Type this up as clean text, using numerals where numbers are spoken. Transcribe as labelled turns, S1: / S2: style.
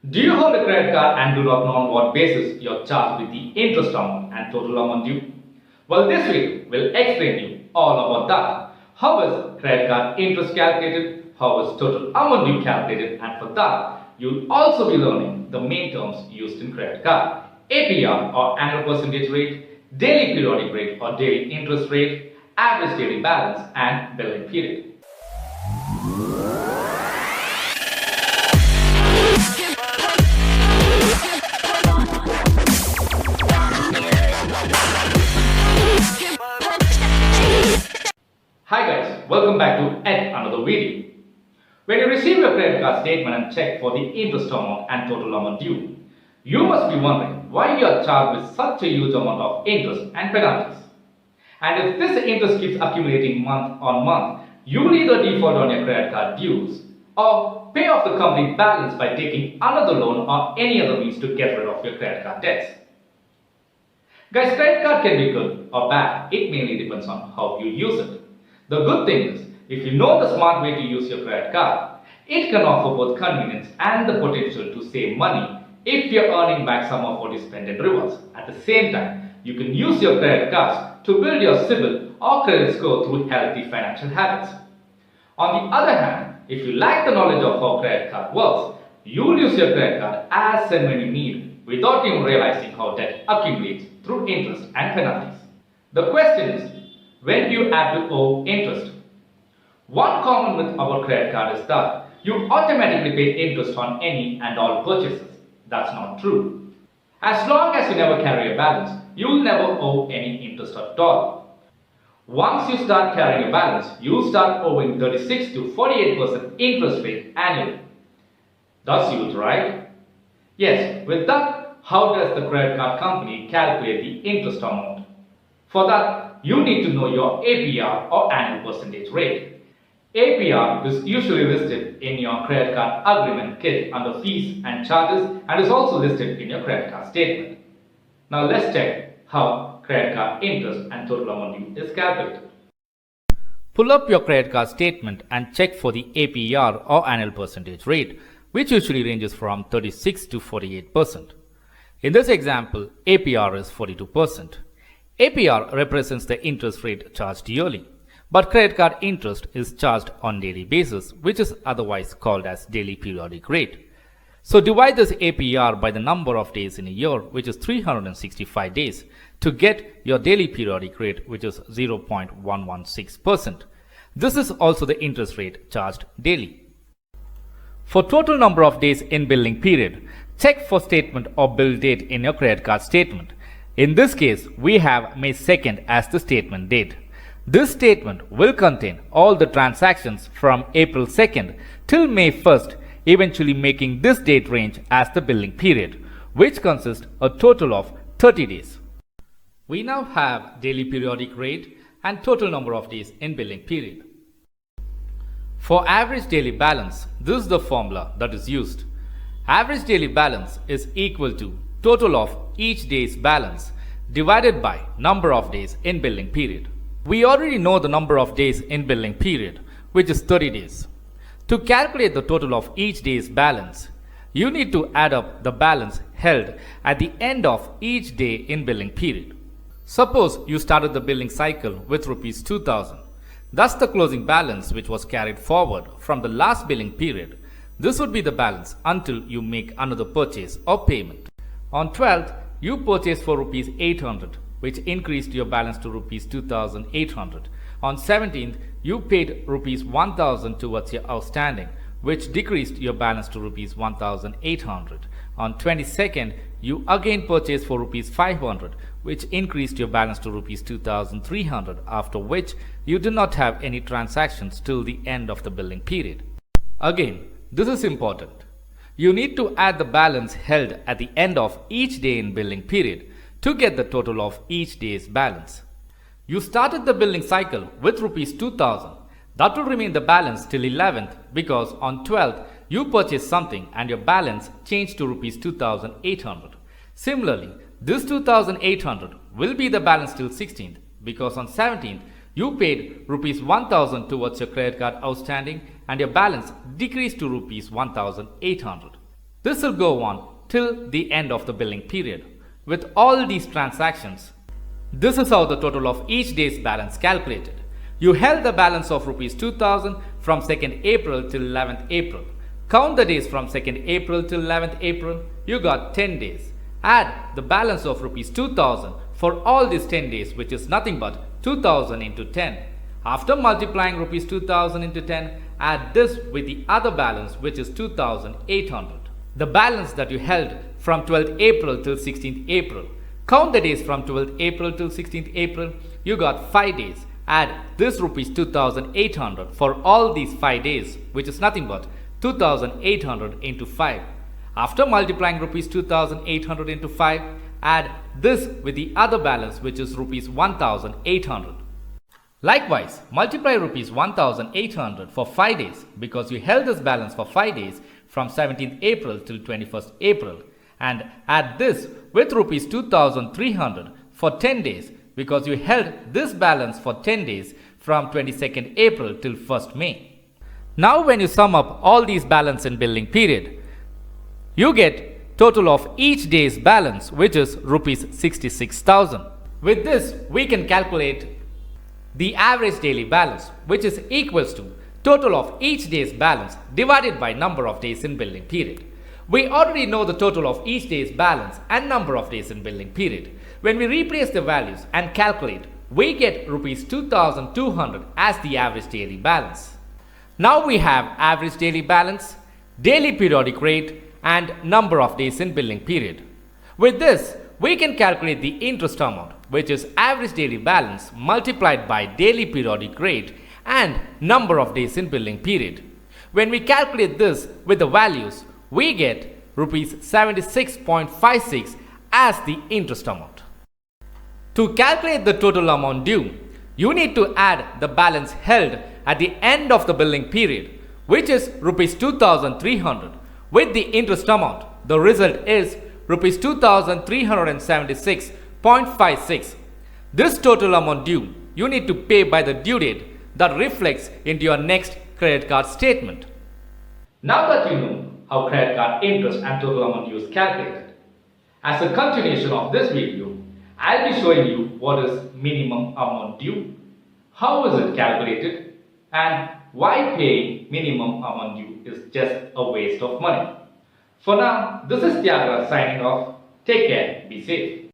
S1: Do you hold a credit card and do not know on what basis you're charged with the interest amount and total amount due? Well, this video will explain you all about that. How is credit card interest calculated? How is total amount due calculated? And for that, you'll also be learning the main terms used in credit card. APR or annual percentage rate, daily periodic rate or daily interest rate, average daily balance and billing period. Hi guys, welcome back to yet another video. When you receive your credit card statement and check for the interest amount and total amount due, you must be wondering why you are charged with such a huge amount of interest and penalties. And if this interest keeps accumulating month on month, you will either default on your credit card dues or pay off the complete balance by taking another loan or any other means to get rid of your credit card debts. Guys, credit card can be good or bad. It mainly depends on how you use it. The good thing is, if you know the smart way to use your credit card, it can offer both convenience and the potential to save money if you're earning back some of what you spend in rewards. At the same time, you can use your credit cards to build your CIBIL or credit score through healthy financial habits. On the other hand, if you lack the knowledge of how credit card works, you'll use your credit card as and when you need without even realizing how debt accumulates through interest and penalties. The question is, when do you have to owe interest? One common myth about credit card is that you automatically pay interest on any and all purchases. That's not true. As long as you never carry a balance, you will never owe any interest at all. Once you start carrying a balance, you will start owing 36 to 48% interest rate annually. That's huge, right? Yes, with that, how does the credit card company calculate the interest amount? For that, you need to know your APR or annual percentage rate. APR is usually listed in your credit card agreement kit under fees and charges and is also listed in your credit card statement. Now let's check how credit card interest and total amount due is calculated. Pull up your credit card statement and check for the APR or annual percentage rate, which usually ranges from 36 to 48%. In this example, APR is 42%. APR represents the interest rate charged yearly, but credit card interest is charged on daily basis, which is otherwise called as daily periodic rate. So divide this APR by the number of days in a year, which is 365 days, to get your daily periodic rate, which is 0.116%. This is also the interest rate charged daily. For total number of days in billing period, check for statement or bill date in your credit card statement. In this case, we have May 2nd as the statement date. This statement will contain all the transactions from April 2nd till May 1st, eventually making this date range as the billing period, which consists a total of 30 days. We now have daily periodic rate and total number of days in billing period. For average daily balance, this is the formula that is used. Average daily balance is equal to total of each day's balance divided by number of days in billing period. We already know the number of days in billing period, which is 30 days. To calculate the total of each day's balance, you need to add up the balance held at the end of each day in billing period. Suppose you started the billing cycle with Rs 2000. Thus the closing balance which was carried forward from the last billing period. This would be the balance until you make another purchase or payment. On 12th, you purchased for Rs 800, which increased your balance to Rs 2800. On 17th, you paid Rs 1000 towards your outstanding, which decreased your balance to Rs 1800. On 22nd, you again purchased for Rs 500, which increased your balance to Rs 2300, after which you did not have any transactions till the end of the billing period. Again, this is important. You need to add the balance held at the end of each day in billing period to get the total of each day's balance. You started the billing cycle with Rs 2000. That will remain the balance till 11th because on 12th you purchased something and your balance changed to Rs 2800. Similarly, this 2800 will be the balance till 16th because on 17th you paid Rs 1000 towards your credit card outstanding and your balance decreased to Rs 1800. This will go on till the end of the billing period with all these transactions. This is how the total of each day's balance calculated. You held the balance of rupees 2000 from 2nd April till 11th April. Count the days from 2nd April till 11th April. You got 10 days. Add the balance of rupees 2000 for all these 10 days, which is nothing but 2000 into 10. After multiplying rupees 2000 into 10, add this with the other balance, which is 2800. The balance that you held from 12th April till 16th April. Count the days from 12th April till 16th April. You got 5 days. Add this rupees 2800 for all these 5 days, which is nothing but 2800 into 5. After multiplying rupees 2800 into 5, add this with the other balance, which is rupees 1800. Likewise, multiply rupees 1800 for 5 days because you held this balance for 5 days from 17th April till 21st April, and add this with rupees 2300 for 10 days because you held this balance for 10 days from 22nd April till 1st May. Now when you sum up all these balance in billing period, you get total of each day's balance, which is rupees 66,000. With this, we can calculate the average daily balance, which is equals to total of each day's balance divided by number of days in billing period. We already know the total of each day's balance and number of days in billing period. When we replace the values and calculate, we get rupees 2200 as the average daily balance. Now we have average daily balance, daily periodic rate, and number of days in billing period. With this, we can calculate the interest amount, which is average daily balance multiplied by daily periodic rate and number of days in billing period. When we calculate this with the values, we get rupees 76.56 as the interest amount. To calculate the total amount due, you need to add the balance held at the end of the billing period, which is rupees 2300 with the interest amount. The result is rupees 2376.56. This total amount due you need to pay by the due date that reflects into your next credit card statement. Now that you know how credit card interest and total amount due is calculated, as a continuation of this video, I'll be showing you what is minimum amount due, how is it calculated, and why paying minimum amount due is just a waste of money. For now, this is Tyagara signing off. Take care, be safe.